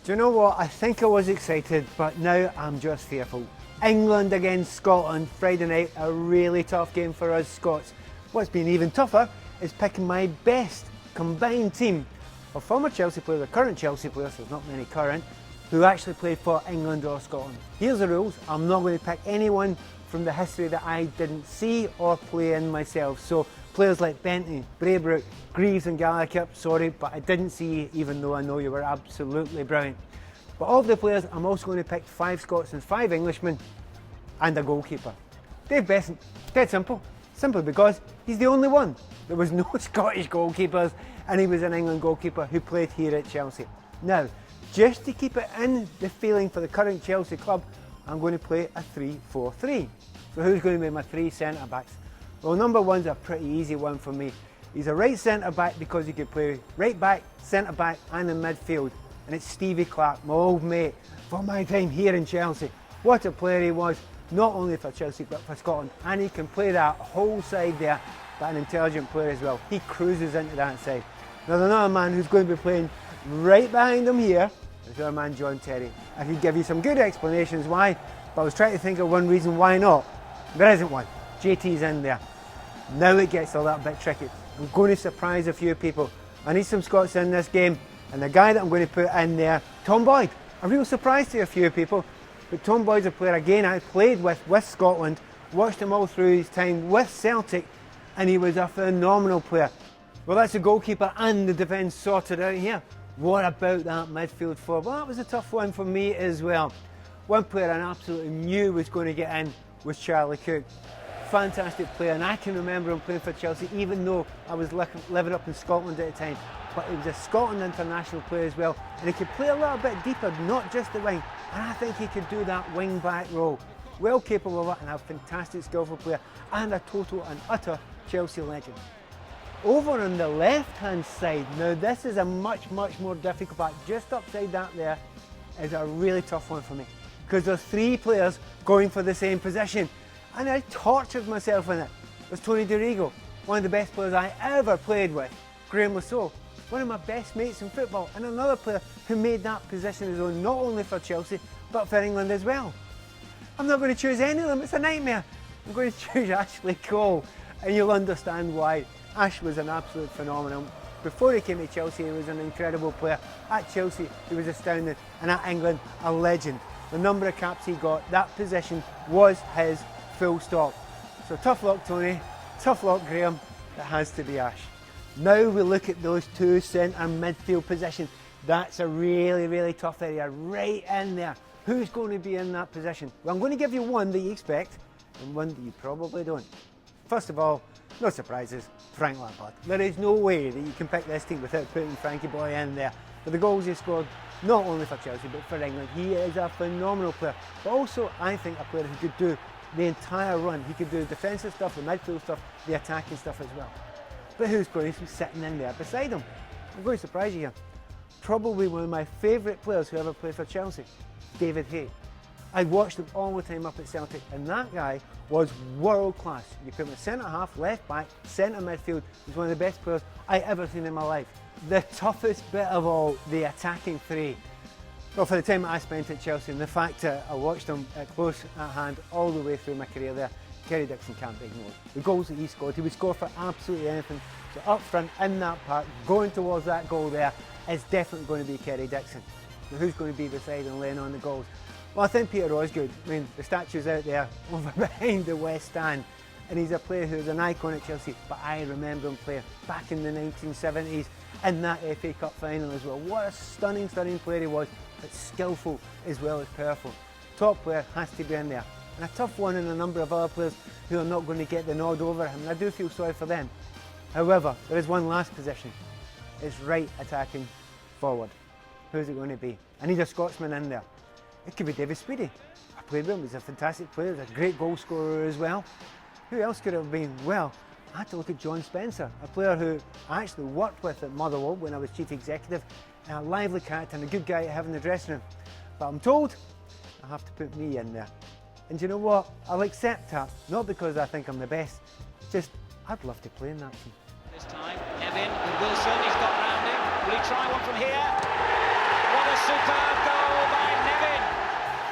Do you know what? I think I was excited, but now I'm just fearful. England against Scotland, Friday night, a really tough game for us Scots. What's been even tougher is picking my best combined team of former Chelsea players, or current Chelsea players, there's not many current, who actually played for England or Scotland. Here's the rules. I'm not going to pick anyone from the history that I didn't see or play in myself. So players like Bentley, Braybrook, Greaves and Gallagher, sorry, but I didn't see, even though I know you were absolutely brilliant. But of the players, I'm also going to pick 5 Scots and 5 Englishmen and a goalkeeper. Dave Besson, dead simple. Simply because he's the only one. There was no Scottish goalkeepers and he was an England goalkeeper who played here at Chelsea. Now, just to keep it in the feeling for the current Chelsea club, I'm going to play a 3-4-3. So who's going to be my 3 centre backs? Well, number one's a pretty easy one for me. He's a right centre back because he could play right back, centre back and in midfield. And it's Stevie Clark, my old mate, for my time here in Chelsea. What a player he was, not only for Chelsea but for Scotland. And he can play that whole side there, but an intelligent player as well. He cruises into that side. Now there's another man who's going to be playing right behind him here. There's our man John Terry. I could give you some good explanations why, but I was trying to think of one reason why not. There isn't one. JT's in there. Now it gets a little bit tricky. I'm going to surprise a few people. I need some Scots in this game, and the guy that I'm going to put in there, Tom Boyd. A real surprise to a few people, but Tom Boyd's a player again I played with Scotland, watched him all through his time with Celtic, and he was a phenomenal player. Well, that's the goalkeeper and the defence sorted out here. What about that midfield forward? Well, that was a tough one for me as well. One player I absolutely knew was going to get in was Charlie Cook. Fantastic player, and I can remember him playing for Chelsea even though I was living up in Scotland at the time. But he was a Scotland international player as well, and he could play a little bit deeper, not just the wing, and I think he could do that wing back role. Well capable of it, and a fantastic skillful player, and a total and utter Chelsea legend. Over on the left hand side, now this is a much more difficult part. Just upside that there is a really tough one for me, because there's 3 players going for the same position, and I tortured myself in it. There's Tony DeRigo, one of the best players I ever played with, Graham Lasso, one of my best mates in football, and another player who made that position his own, not only for Chelsea but for England as well. I'm not going to choose any of them, it's a nightmare. I'm going to choose Ashley Cole, and you'll understand why. Ash was an absolute phenomenon. Before he came to Chelsea, he was an incredible player. At Chelsea, he was astounding, and at England, a legend. The number of caps he got, that position was his, full stop. So tough luck, Tony. Tough luck, Graham. It has to be Ash. Now we look at those 2 centre midfield positions. That's a really tough area, right in there. Who's going to be in that position? Well, I'm going to give you one that you expect, and one that you probably don't. First of all, no surprises, Frank Lampard. There is no way that you can pick this team without putting Frankie Boy in there. For the goals he scored, not only for Chelsea but for England, he is a phenomenal player. But also, I think a player who could do the entire run. He could do the defensive stuff, the midfield stuff, the attacking stuff as well. But who's going to be sitting in there beside him? I'm going to surprise you here. Probably one of my favourite players who ever played for Chelsea, David Hay. I watched him all the time up at Celtic, and that guy was world class. You put him at centre half, left back, centre midfield. He's one of the best players I ever seen in my life. The toughest bit of all, the attacking 3. Well, for the time I spent at Chelsea and the fact that I watched him close at hand all the way through my career there, Kerry Dixon can't be ignored. The goals that he scored, he would score for absolutely anything. So up front in that part, going towards that goal there, is definitely going to be Kerry Dixon. So who's going to be beside and laying on the goals? Well, I think Peter Osgood. I mean, the statue's out there over behind the West Stand, and he's a player who's an icon at Chelsea, but I remember him playing back in the 1970s in that FA Cup final as well. What a stunning player he was, but skillful as well as powerful. Top player has to be in there. And a tough one in a number of other players who are not going to get the nod over him, and I do feel sorry for them. However, there is one last position. It's right attacking forward. Who's it going to be? I need a Scotsman in there. It could be David Speedy. I played with him, he's a fantastic player, he's a great goal scorer as well. Who else could it have been? Well, I had to look at John Spencer, a player who I actually worked with at Motherwell when I was chief executive, and a lively character and a good guy to have in the dressing room. But I'm told I have to put me in there. And you know what? I'll accept that, not because I think I'm the best, just I'd love to play in that team. This time, Nevin with Wilson, he's got round him. Will he try one from here? What a superb